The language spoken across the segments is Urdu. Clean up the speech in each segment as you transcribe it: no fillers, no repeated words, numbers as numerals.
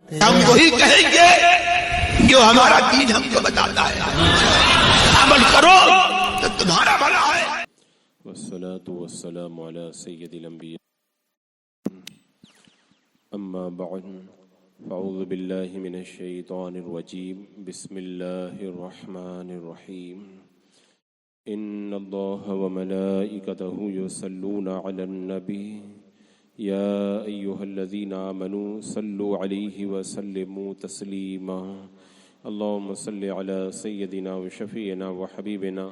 ہم وہی کہیں گے جو ہمارا دین ہم کو بتاتا ہے، عمل کرو تو تمہارا بھلا ہے۔ والصلاة والسلام على سید الانبیاء اما بعد فاعوذ باللہ من الشیطان الرجیم بسم اللہ الرحمن الرحیم ان اللہ وملائکته یصلون علی النبی یا ایہا الذین آمنوا صلوا علیہ وسلموا تسلیما اللہم صل علی سیدنا وشفیعنا وحبیبنا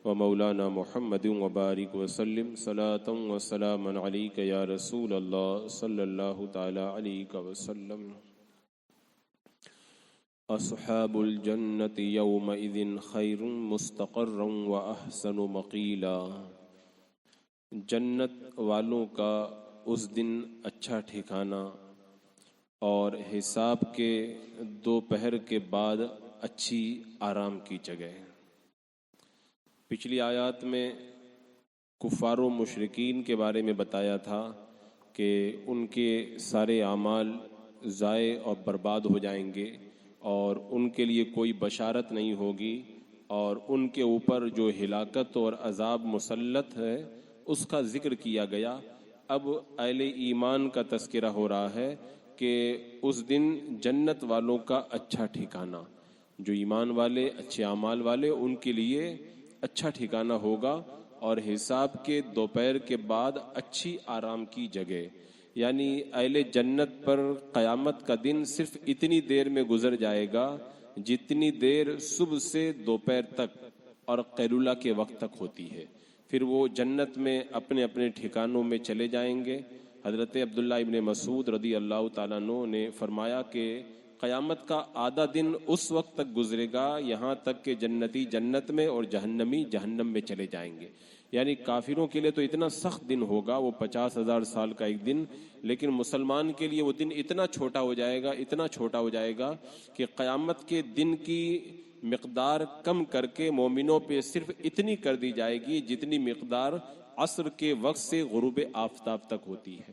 ومولانا محمد وبارک وسلم صلاۃ وسلاما علیک یا رسول اللہ صلی اللہ تعالی علیہ وسلم۔ اصحاب الجنۃ یومئذ خیر مستقرا واحسن مقیلا، جنت والوں کا اس دن اچھا ٹھکانہ اور حساب کے دوپہر کے بعد اچھی آرام کی جگہ۔ پچھلی آیات میں کفار و مشرکین کے بارے میں بتایا تھا کہ ان کے سارے اعمال ضائع اور برباد ہو جائیں گے اور ان کے لیے کوئی بشارت نہیں ہوگی، اور ان کے اوپر جو ہلاکت اور عذاب مسلط ہے اس کا ذکر کیا گیا۔ اب اہل ایمان کا تذکرہ ہو رہا ہے کہ اس دن جنت والوں کا اچھا ٹھکانہ، جو ایمان والے اچھے اعمال والے ان کے لیے اچھا ٹھکانہ ہوگا، اور حساب کے دوپہر کے بعد اچھی آرام کی جگہ، یعنی اہل جنت پر قیامت کا دن صرف اتنی دیر میں گزر جائے گا جتنی دیر صبح سے دوپہر تک اور قیلولہ کے وقت تک ہوتی ہے۔ پھر وہ جنت میں اپنے اپنے ٹھکانوں میں چلے جائیں گے۔ حضرت عبداللہ ابن مسعود رضی اللہ تعالیٰ عنہ نے فرمایا کہ قیامت کا آدھا دن اس وقت تک گزرے گا یہاں تک کہ جنتی جنت میں اور جہنمی جہنم میں چلے جائیں گے۔ یعنی کافروں کے لیے تو اتنا سخت دن ہوگا وہ 50,000 سال کا ایک دن، لیکن مسلمان کے لیے وہ دن اتنا چھوٹا ہو جائے گا، اتنا چھوٹا ہو جائے گا کہ قیامت کے دن کی مقدار کم کر کے مومنوں پہ صرف اتنی کر دی جائے گی جتنی مقدار عصر کے وقت سے غروب آفتاب تک ہوتی ہے۔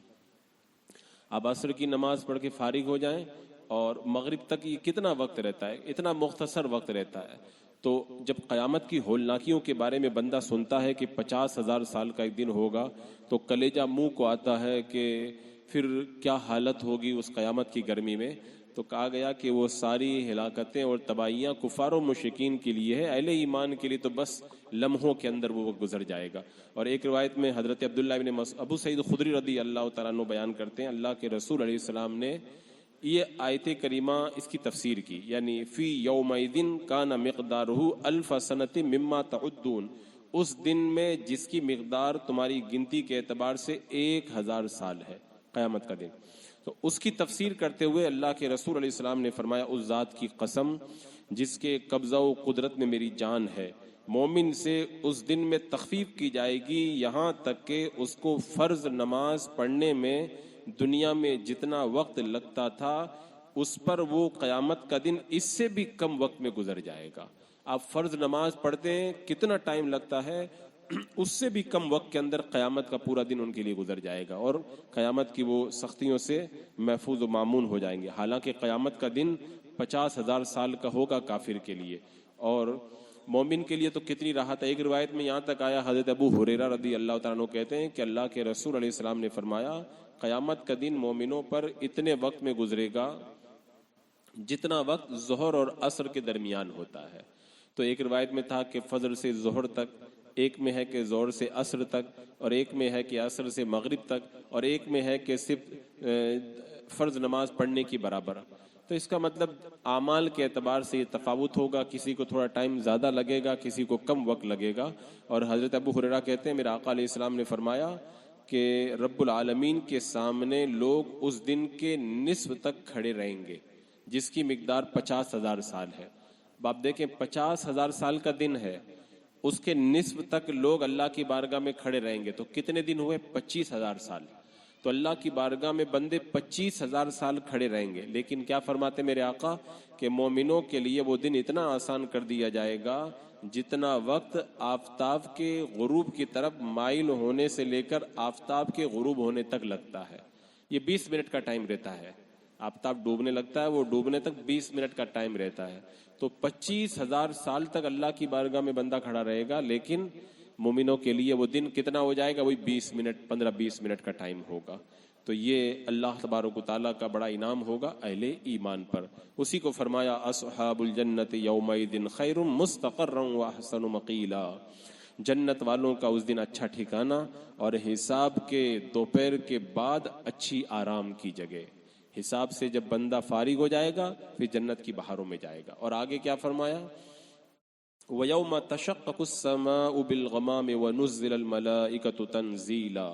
اب عصر کی نماز پڑھ کے فارغ ہو جائیں اور مغرب تک یہ کتنا وقت رہتا ہے، اتنا مختصر وقت رہتا ہے۔ تو جب قیامت کی ہولناکیوں کے بارے میں بندہ سنتا ہے کہ 50,000 سال کا ایک دن ہوگا تو کلیجہ منہ کو آتا ہے کہ پھر کیا حالت ہوگی اس قیامت کی گرمی میں۔ تو کہا گیا کہ وہ ساری ہلاکتیں اور تباہیاں کفار و مشرکین کے لیے ہے، اہل ایمان کے لیے تو بس لمحوں کے اندر وہ گزر جائے گا۔ اور ایک روایت میں حضرت عبداللہ ابن ابو سعید خدری رضی اللہ تعالیٰ عنہ بیان کرتے ہیں، اللہ کے رسول علیہ السلام نے یہ آیت کریمہ اس کی تفسیر کی، یعنی فی یومئذ کان مقدارہ الف سنۃ مما تعدون، اس دن میں جس کی مقدار تمہاری گنتی کے اعتبار سے 1000 سال ہے، قیامت کا دن۔ تو اس کی تفسیر کرتے ہوئے اللہ کے رسول علیہ السلام نے فرمایا، اس ذات کی قسم جس کے قبضہ و قدرت میں میری جان ہے، مومن سے اس دن میں تخفیف کی جائے گی یہاں تک کہ اس کو فرض نماز پڑھنے میں دنیا میں جتنا وقت لگتا تھا اس پر وہ قیامت کا دن اس سے بھی کم وقت میں گزر جائے گا۔ آپ فرض نماز پڑھتے ہیں کتنا ٹائم لگتا ہے، اس سے بھی کم وقت کے اندر قیامت کا پورا دن ان کے لیے گزر جائے گا، اور قیامت کی وہ سختیوں سے محفوظ و مامون ہو جائیں گے۔ حالانکہ قیامت کا دن 50,000 سال کا ہوگا کافر کے لیے، اور مومن کے لیے تو کتنی راحت ہے۔ ایک روایت میں یہاں تک آیا، حضرت ابو ہریرہ رضی اللہ تعالیٰ عنہ کہتے ہیں کہ اللہ کے رسول علیہ السلام نے فرمایا، قیامت کا دن مومنوں پر اتنے وقت میں گزرے گا جتنا وقت ظہر اور عصر کے درمیان ہوتا ہے۔ تو ایک روایت میں تھا کہ فجر سے ظہر تک، ایک میں ہے کہ ظہر سے عصر تک، اور ایک میں ہے کہ عصر سے مغرب تک، اور ایک میں ہے کہ صرف فرض نماز پڑھنے کی برابر۔ تو اس کا مطلب اعمال کے اعتبار سے یہ تفاوت ہوگا، کسی کو تھوڑا ٹائم زیادہ لگے گا، کسی کو کم وقت لگے گا۔ اور حضرت ابو ہریرہ کہتے ہیں میرا آقا علیہ السلام نے فرمایا کہ رب العالمین کے سامنے لوگ اس دن کے نصف تک کھڑے رہیں گے جس کی مقدار 50,000 سال ہے۔ آپ دیکھیں 50,000 سال کا دن ہے، اس کے نصف تک لوگ اللہ کی بارگاہ میں کھڑے رہیں گے، تو کتنے دن ہوئے؟ 25,000 سال۔ تو اللہ کی بارگاہ میں بندے 25,000 سال کھڑے رہیں گے، لیکن کیا فرماتے میرے آقا کہ مومنوں کے لیے وہ دن اتنا آسان کر دیا جائے گا جتنا وقت آفتاب کے غروب کی طرف مائل ہونے سے لے کر آفتاب کے غروب ہونے تک لگتا ہے۔ یہ 20 منٹ کا ٹائم رہتا ہے۔ آفتاب ڈوبنے لگتا ہے، وہ ڈوبنے تک 20 منٹ کا ٹائم رہتا ہے، تو 25,000 سال تک اللہ کی بارگاہ میں بندہ کھڑا رہے گا، لیکن مومنوں کے لیے وہ دن کتنا ہو جائے گا؟ وہی 20 منٹ، 15-20 منٹ کا ٹائم ہوگا۔ تو یہ اللہ تبارک و تعالیٰ کا بڑا انعام ہوگا اہل ایمان پر۔ اسی کو فرمایا اصحاب الجنت یومئذ خیر مستقرا واحسن مقیلا، جنت والوں کا اس دن اچھا ٹھکانہ اور حساب کے دوپہر کے بعد اچھی آرام کی جگہ۔ حساب سے جب بندہ فارغ ہو جائے گا پھر جنت کی بہاروں میں جائے گا۔ اور آگے کیا فرمایا؟ وَيَوْمَ تَشَقَّقُ السَّمَاءُ بِالْغَمَامِ وَنُزِّلَ الْمَلَائِكَةُ تَنزِيلًا،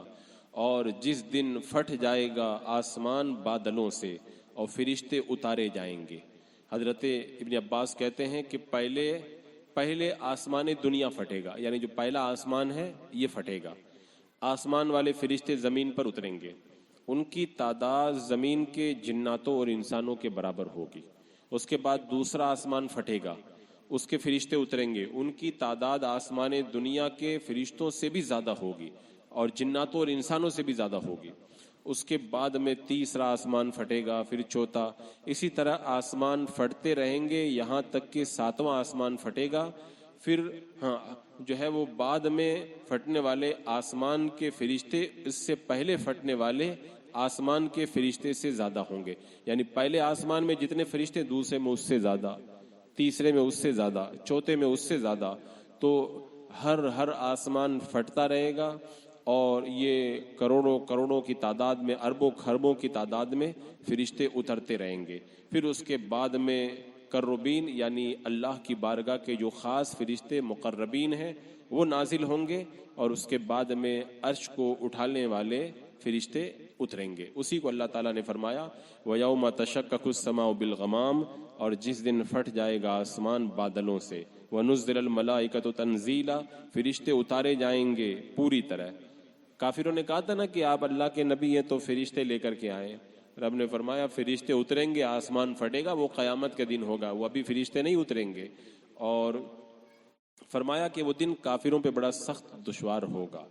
اور جس دن پھٹ جائے گا آسمان بادلوں سے اور فرشتے اتارے جائیں گے۔ حضرت ابن عباس کہتے ہیں کہ پہلے آسمان دنیا پھٹے گا، یعنی جو پہلا آسمان ہے یہ پھٹے گا، آسمان والے فرشتے زمین پر اتریں گے، ان کی تعداد زمین کے جناتوں اور انسانوں کے برابر ہوگی۔ اس کے بعد دوسرا آسمان پھٹے گا، اس کے فرشتے اتریں گے، ان کی تعداد آسمان دنیا کے فرشتوں سے بھی زیادہ ہوگی اور جناتوں اور انسانوں سے بھی زیادہ ہوگی۔ اس کے بعد میں تیسرا آسمان پھٹے گا، پھر چوتھا، اسی طرح آسمان پھٹتے رہیں گے یہاں تک کہ 7واں آسمان پھٹے گا۔ پھر جو ہے وہ بعد میں پھٹنے والے آسمان کے فرشتے اس سے پہلے پھٹنے والے آسمان کے فرشتے سے زیادہ ہوں گے، یعنی پہلے آسمان میں جتنے فرشتے دوسرے میں اس سے زیادہ، تیسرے میں اس سے زیادہ، چوتھے میں اس سے زیادہ۔ تو ہر آسمان پھٹتا رہے گا اور یہ کروڑوں کی تعداد میں، اربوں خربوں کی تعداد میں فرشتے اترتے رہیں گے۔ پھر اس کے بعد میں قربین یعنی اللہ کی بارگاہ کے جو خاص فرشتے مقربین ہیں وہ نازل ہوں گے، اور اس کے بعد میں عرش کو اٹھانے والے فرشتے اتریں گے۔ اسی کو اللہ تعالیٰ نے فرمایا وَيَوْمَ تَشَقَّقُ السَّمَاءُ بِالْغَمَامِ، اور جس دن پھٹ جائے گا آسمان بادلوں سے، وَنُزِّلَ الْمَلَائِكَةُ تَنزِيلًا، فرشتے اتارے جائیں گے پوری طرح۔ کافروں نے کہا تھا نا کہ آپ اللہ کے نبی ہیں تو فرشتے لے کر کے آئیں، رب نے فرمایا فرشتے اتریں گے، آسمان پھٹے گا، وہ قیامت کے دن ہوگا، وہ ابھی فرشتے نہیں اتریں گے۔ اور فرمایا کہ وہ دن کافروں پہ بڑا سخت دشوار ہوگا۔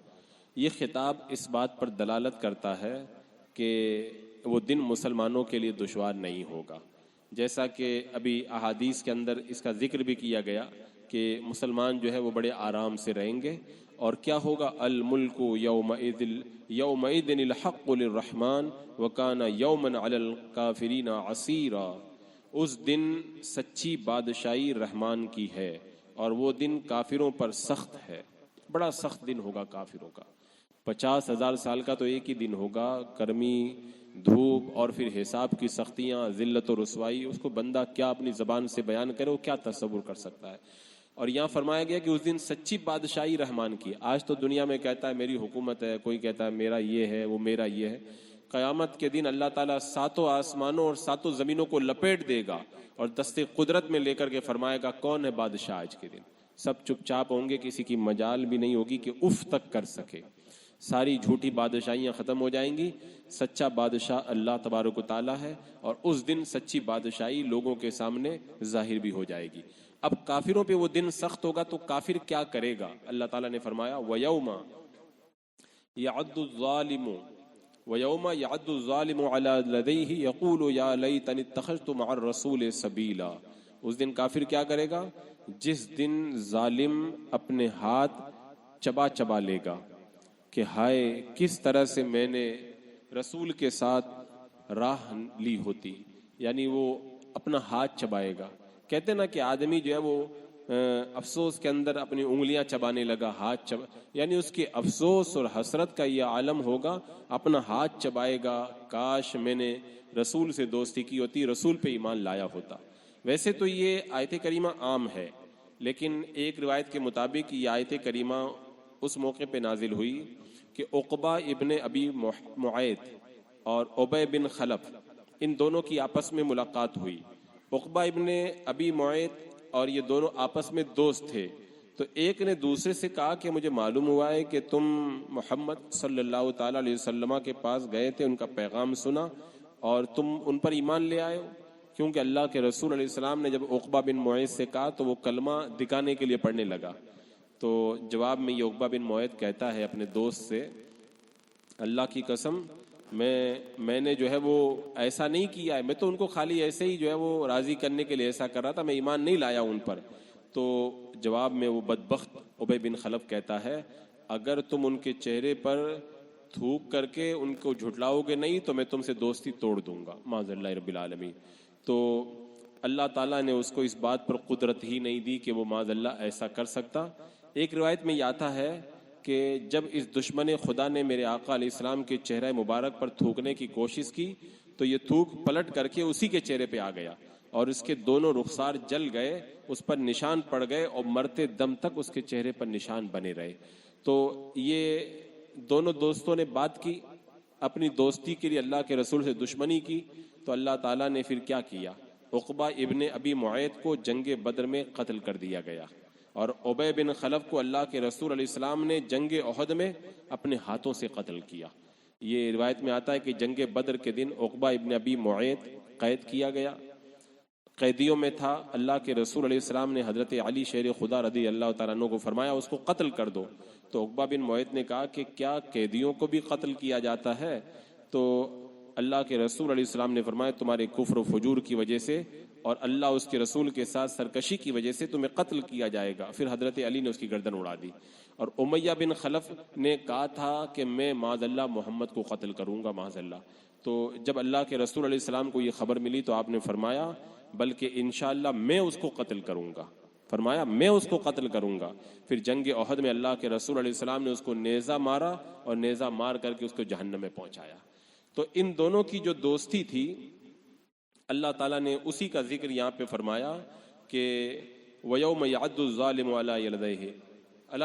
یہ خطاب اس بات پر دلالت کرتا ہے کہ وہ دن مسلمانوں کے لیے دشوار نہیں ہوگا، جیسا کہ ابھی احادیث کے اندر اس کا ذکر بھی کیا گیا کہ مسلمان جو ہے وہ بڑے آرام سے رہیں گے۔ اور کیا ہوگا؟ الملک یومئذ الحق للرحمن وکان یوما علی الکافرین عسیرا، اس دن سچی بادشاہی رحمان کی ہے اور وہ دن کافروں پر سخت ہے، بڑا سخت دن ہوگا کافروں کا۔ 50,000 سال کا تو ایک ہی دن ہوگا، گرمی، دھوپ اور پھر حساب کی سختیاں، ذلت و رسوائی، اس کو بندہ کیا اپنی زبان سے بیان کرے، وہ کیا تصور کر سکتا ہے۔ اور یہاں فرمایا گیا کہ اس دن سچی بادشاہی رحمان کی۔ آج تو دنیا میں کہتا ہے میری حکومت ہے، کوئی کہتا ہے میرا یہ ہے، وہ میرا یہ ہے۔ قیامت کے دن اللہ تعالیٰ 7 آسمانوں اور 7 زمینوں کو لپیٹ دے گا اور دستے قدرت میں لے کر کے فرمائے گا کون ہے بادشاہ آج کے دن۔ سب چپ چاپ ہوں گے، کسی کی مجال بھی نہیں ہوگی کہ اف تک کر سکے۔ ساری جھوٹی بادشاہیاں ختم ہو جائیں گی، سچا بادشاہ اللہ تبارک و تعالیٰ ہے، اور اس دن سچی بادشاہی لوگوں کے سامنے ظاہر بھی ہو جائے گی۔ اب کافروں پہ وہ دن سخت ہوگا تو کافر کیا کرے گا؟ اللہ تعالیٰ نے فرمایا وَيَوْمَ يَعَدُّ الظَّالِمُ عَلَى لَدَيْهِ يَقُولُ يَا لَيْتَنِي اتَّخَذْتُ مَعَ الرَّسُولِ سَبِيلًا، اس دن کافر کیا کرے گا؟ جس دن ظالم اپنے ہاتھ چبا چبا لے گا کہ ہائے کس طرح سے میں نے رسول کے ساتھ راہ لی ہوتی، یعنی وہ اپنا ہاتھ چبائے گا۔ کہتے نا کہ آدمی جو ہے وہ افسوس کے اندر اپنی انگلیاں چبانے لگا، ہاتھ یعنی اس کی افسوس اور حسرت کا یہ عالم ہوگا، اپنا ہاتھ چبائے گا، کاش میں نے رسول سے دوستی کی ہوتی، رسول پہ ایمان لایا ہوتا۔ ویسے تو یہ آیت کریمہ عام ہے، لیکن ایک روایت کے مطابق یہ آیت کریمہ اس موقع پہ نازل ہوئی کہ عقبہ ابن ابی معیط اور ابی بن خلف، ان دونوں کی آپس میں ملاقات ہوئی۔ عقبہ ابن ابی معیط اور یہ دونوں آپس میں دوست تھے، تو ایک نے دوسرے سے کہا کہ مجھے معلوم ہوا ہے کہ تم محمد صلی اللہ تعالیٰ علیہ وسلم کے پاس گئے تھے، ان کا پیغام سنا اور تم ان پر ایمان لے آئے ہو، کیونکہ اللہ کے رسول علیہ السلام نے جب عقبہ بن معیط سے کہا تو وہ کلمہ دکھانے کے لیے پڑھنے لگا۔ تو جواب میں یہ عقبہ بن معیط کہتا ہے اپنے دوست سے، اللہ کی قسم میں نے جو ہے وہ ایسا نہیں کیا ہے, میں تو ان کو خالی ایسے ہی جو ہے وہ راضی کرنے کے لیے ایسا کر رہا تھا, میں ایمان نہیں لایا ان پر. تو جواب میں وہ بدبخت ابی بن خلف کہتا ہے اگر تم ان کے چہرے پر تھوک کر کے ان کو جھٹلاؤ گے نہیں تو میں تم سے دوستی توڑ دوں گا, معاذ اللہ رب العالمین. تو اللہ تعالیٰ نے اس کو اس بات پر قدرت ہی نہیں دی کہ وہ معاذ اللہ ایسا کر سکتا. ایک روایت میں یہ آتا ہے کہ جب اس دشمن خدا نے میرے آقا علیہ السلام کے چہرہ مبارک پر تھوکنے کی کوشش کی تو یہ تھوک پلٹ کر کے اسی کے چہرے پہ آ گیا اور اس کے دونوں رخسار جل گئے, اس پر نشان پڑ گئے اور مرتے دم تک اس کے چہرے پر نشان بنے رہے. تو یہ دونوں دوستوں نے بات کی, اپنی دوستی کے لیے اللہ کے رسول سے دشمنی کی, تو اللہ تعالیٰ نے پھر کیا کیا, عقبہ ابن ابی معیط کو جنگ بدر میں قتل کر دیا گیا اور ابی بن خلف کو اللہ کے رسول علیہ السلام نے جنگ احد میں اپنے ہاتھوں سے قتل کیا. یہ روایت میں آتا ہے کہ جنگ بدر کے دن عقبہ ابن ابی معیط قید کیا گیا, قیدیوں میں تھا. اللہ کے رسول علیہ السلام نے حضرت علی شیر خدا رضی اللہ تعالیٰ عنہ کو فرمایا اس کو قتل کر دو. تو عقبہ بن معیط نے کہا کہ کیا قیدیوں کو بھی قتل کیا جاتا ہے؟ تو اللہ کے رسول علیہ السلام نے فرمایا تمہارے کفر و فجور کی وجہ سے اور اللہ اس کے رسول کے ساتھ سرکشی کی وجہ سے تمہیں قتل کیا جائے گا. پھر حضرت علی نے اس کی گردن اڑا دی. اور امیہ بن خلف نے کہا تھا کہ میں معاذ اللہ محمد کو قتل کروں گا, معاذ اللہ. تو جب اللہ کے رسول علیہ السلام کو یہ خبر ملی تو آپ نے فرمایا بلکہ انشاءاللہ میں اس کو قتل کروں گا, فرمایا میں اس کو قتل کروں گا. پھر جنگ احد میں اللہ کے رسول علیہ السلام نے اس کو نیزہ مارا اور نیزہ مار کر کے اس کو جہنم میں پہنچایا. تو ان دونوں کی جو دوستی تھی اللہ تعالیٰ نے اسی کا ذکر یہاں پہ فرمایا کہ وَيَوْمَ يَعَدُّ الظَّالِمُ عَلَى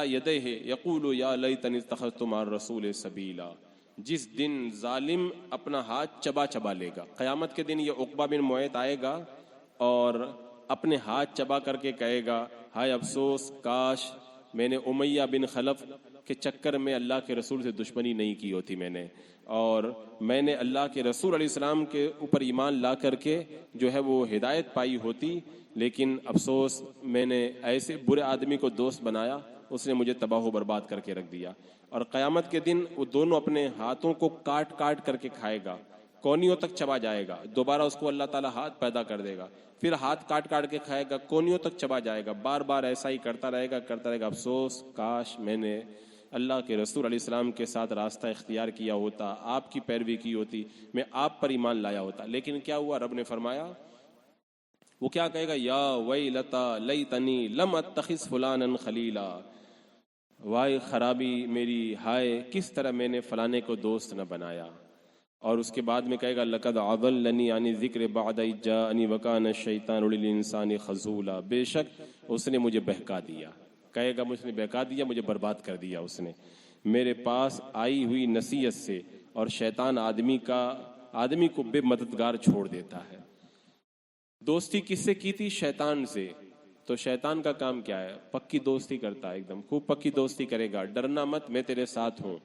يَدَيْهِ يَقُولُ يَا لَيْتَنِي اتَّخَذْتُ مَعَ الرَّسُولِ سَبِيلًا. جس دن ظالم اپنا ہاتھ چبا چبا لے گا, قیامت کے دن یہ عقبہ بن معیط آئے گا اور اپنے ہاتھ چبا کر کے کہے گا ہائے افسوس, کاش میں نے امیہ بن خلف کے چکر میں اللہ کے رسول سے دشمنی نہیں کی ہوتی میں نے, اور میں نے اللہ کے رسول علیہ السلام کے اوپر ایمان لا کر کے جو ہے وہ ہدایت پائی ہوتی, لیکن افسوس میں نے ایسے برے آدمی کو دوست بنایا, اس نے مجھے تباہ و برباد کر کے رکھ دیا. اور قیامت کے دن وہ دونوں اپنے ہاتھوں کو کاٹ کاٹ کر کے کھائے گا, کونیوں تک چبا جائے گا. دوبارہ اس کو اللہ تعالیٰ ہاتھ پیدا کر دے گا, پھر ہاتھ کاٹ کاٹ کے کھائے گا, کونیوں تک چبا جائے گا, بار بار ایسا ہی کرتا رہے گا. افسوس کاش میں نے اللہ کے رسول علیہ السلام کے ساتھ راستہ اختیار کیا ہوتا, آپ کی پیروی کی ہوتی, میں آپ پر ایمان لایا ہوتا. لیکن کیا ہوا, رب نے فرمایا وہ کیا کہے گا, یا ویلتا لیتنی لم اتخذ فلانا خلیلا, وائے خرابی میری, ہائے کس طرح میں نے فلانے کو دوست نہ بنایا. اور اس کے بعد میں کہے گا لقد اضلنی عن الذکر بعد اذ جاءنی وکان الشیطان للانسان خذولا, بے شک اس نے مجھے بہکا دیا, کہے گا مجھ نے بہکا دیا, مجھے برباد کر دیا اس نے میرے پاس آئی ہوئی نصیحت سے. اور شیطان آدمی کو بے مددگار چھوڑ دیتا ہے. دوستی کس سے کی تھی؟ شیطان سے. تو شیطان کا کام کیا ہے؟ پکی دوستی کرتا ہے, ایک دم خوب پکی دوستی کرے گا, ڈرنا مت میں تیرے ساتھ ہوں.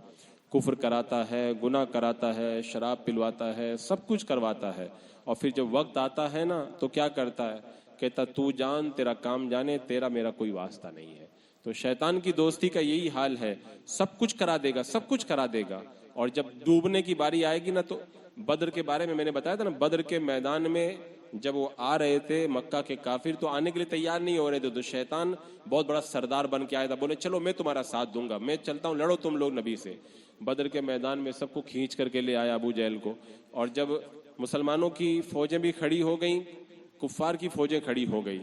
کفر کراتا ہے, گناہ کراتا ہے, شراب پلواتا ہے, سب کچھ کرواتا ہے. اور پھر جب وقت آتا ہے نا تو کیا کرتا ہے, کہتا تو جان تیرا کام جانے, تیرا میرا کوئی واسطہ نہیں ہے. تو شیطان کی دوستی کا یہی حال ہے, سب کچھ کرا دے گا, سب کچھ کرا دے گا. اور جب ڈوبنے کی باری آئے گی نا, تو بدر کے بارے میں نے بتایا تھا نا, بدر کے میدان میں جب وہ آ رہے تھے مکہ کے کافر, تو آنے کے لیے تیار نہیں ہو رہے تھے, تو شیطان بہت بڑا سردار بن کے آیا تھا, بولے چلو میں تمہارا ساتھ دوں گا, میں چلتا ہوں, لڑو تم لوگ نبی سے. بدر کے میدان میں سب کو کھینچ کر کے لے آیا ابو جہل کو. اور جب مسلمانوں کی فوجیں بھی کھڑی ہو گئیں, کفار کی فوجیں کھڑی ہو گئی,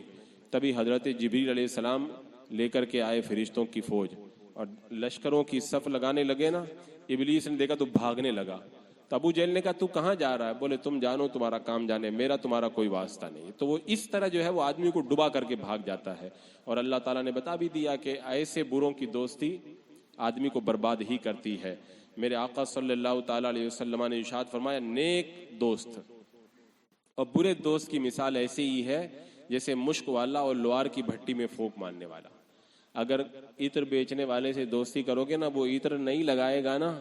تبھی حضرت جبریل علیہ السلام لے کر کے آئے فرشتوں کی فوج, اور لشکروں کی صف لگانے لگے نا, ابلیس نے دیکھا تو بھاگنے لگا. تو ابو جہل نے کہا تو کہاں جا رہا ہے؟ بولے تم جانو, تمہارا کام جانے, میرا تمہارا کوئی واسطہ نہیں. تو وہ اس طرح جو ہے وہ آدمی کو ڈبا کر کے بھاگ جاتا ہے. اور اللہ تعالیٰ نے بتا بھی دیا کہ ایسے بروں کی دوستی آدمی کو برباد ہی کرتی ہے. میرے آقا صلی اللہ تعالیٰ علیہ وسلم نے ارشاد فرمایا, نیک دوست اور برے دوست کی مثال ایسی ہی ہے جیسے مشک والا اور لوہار کی بھٹی میں پھونک مارنے والا. اگر عطر بیچنے والے سے دوستی کرو گے نا, وہ عطر نہیں لگائے گا نا,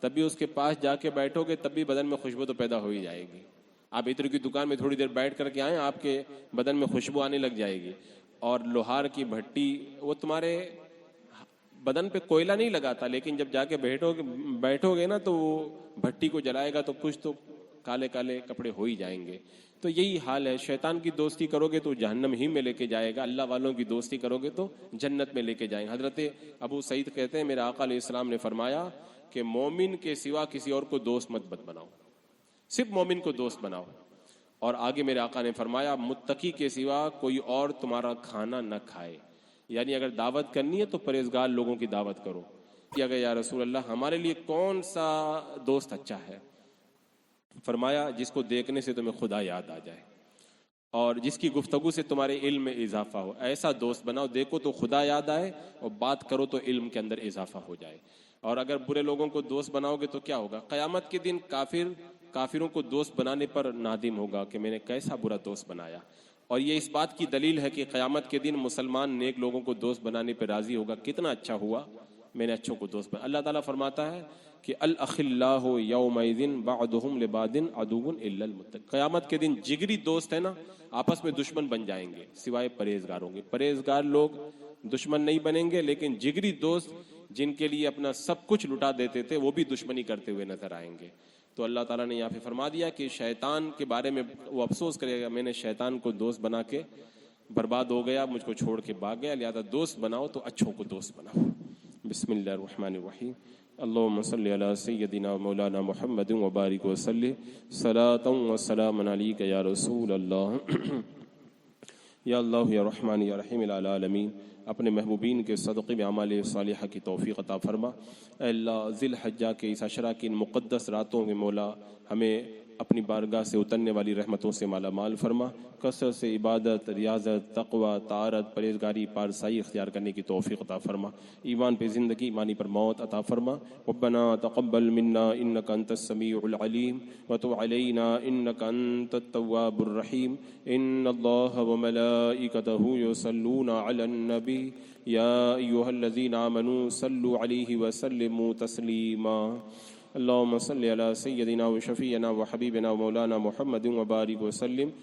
تب بھی اس کے پاس جا کے بیٹھو گے, تب بھی بدن میں خوشبو تو پیدا ہو ہی جائے گی. آپ عطر کی دکان میں تھوڑی دیر بیٹھ کر کے آئیں, آپ کے بدن میں خوشبو آنے لگ جائے گی. اور لوہار کی بھٹی وہ تمہارے بدن پہ کوئلہ نہیں لگاتا، لیکن جب جا کے بیٹھو گے نا تو وہ بھٹی کو جلائے گا تو کچھ تو کالے کالے کپڑے ہو ہی جائیں گے. تو یہی حال ہے، شیطان کی دوستی کرو گے تو جہنم ہی میں لے کے جائے گا، اللہ والوں کی دوستی کرو گے تو جنت میں لے کے جائیں گے. حضرت ابو سعید کہتے ہیں میرے آقا علیہ السلام نے فرمایا کہ مومن کے سوا کسی اور کو دوست مت بناؤ، صرف مومن کو دوست بناؤ. اور آگے میرے آقا نے فرمایا متقی کے سوا کوئی اور تمہارا کھانا نہ کھائے. یعنی اگر دعوت کرنی ہے تو پرہیزگار لوگوں کی دعوت کرو. کہ یا رسول اللہ ہمارے لیے کون سا دوست اچھا ہے؟ فرمایا جس کو دیکھنے سے تمہیں خدا یاد آ جائے اور جس کی گفتگو سے تمہارے علم میں اضافہ ہو. ایسا دوست بناؤ دیکھو تو خدا یاد آئے اور بات کرو تو علم کے اندر اضافہ ہو جائے. اور اگر برے لوگوں کو دوست بناؤ گے تو کیا ہوگا؟ قیامت کے دن کافروں کو دوست بنانے پر نادم ہوگا کہ میں نے کیسا برا دوست بنایا. اور یہ اس بات کی دلیل ہے کہ قیامت کے دن مسلمان نیک لوگوں کو دوست بنانے پر راضی ہوگا، کتنا اچھا ہوا میں نے اچھوں کو دوست بنا. اللہ تعالیٰ فرماتا ہے کہ الاخلاء یومئذ بعضهم لبعض عدو الا المتقین. قیامت کے دن جگری دوست ہے نا آپس میں دشمن بن جائیں گے سوائے پرہیزگاروں کے. پرہیزگار لوگ دشمن نہیں بنیں گے، لیکن جگری دوست جن کے لیے اپنا سب کچھ لٹا دیتے تھے وہ بھی دشمنی کرتے ہوئے نظر آئیں گے. تو اللہ تعالیٰ نے یہاں پہ فرما دیا کہ شیطان کے بارے میں وہ افسوس کرے گا میں نے شیطان کو دوست بنا کے برباد ہو گیا، مجھ کو چھوڑ کے بھاگ گیا. لہذا دوست بناؤ تو اچھوں کو دوست بناؤ. بسم اللہ الرحمن الرحیم. اللہم صلی علی سیدنا مولانا محمد وبارک وسلم صلاۃ و سلام علیک یا رسول اللہ. یا اللہ یا رحمان یا رحیم العالمین، اپنے محبوبین کے صدقے میں اعمال صالحہ کی توفیق عطا فرما. اے اللہ ذی الحجہ کے اس عشرہ کی ان مقدس راتوں میں مولا ہمیں اپنی بارگاہ سے اترنے والی رحمتوں سے مالا مال فرما. کثرت سے عبادت، ریاضت، تقوی، طاعت، پرہیزگاری، پارسائی اختیار کرنے کی توفیق عطا فرما. ایمان پہ زندگی، ایمانی پر موت عطا فرما. ربنا تقبل منا انک انت السمیع العلیم وتب علینا انک انت التواب الرحیم. ان اللہ وملائکتہ یصلون علی النبی یا ایھا الذین آمنوا صلوا علیہ وسلموا تسلیما. اللهم صل على سيدنا وشفيعنا وحبيبنا ومولانا محمد وبارك وسلم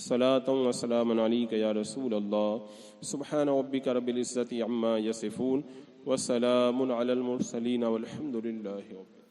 صلاة وسلام عليك يا رسول الله. سبحان ربك رب العزة عما يصفون وسلام على المرسلين والحمد لله رب العالمين.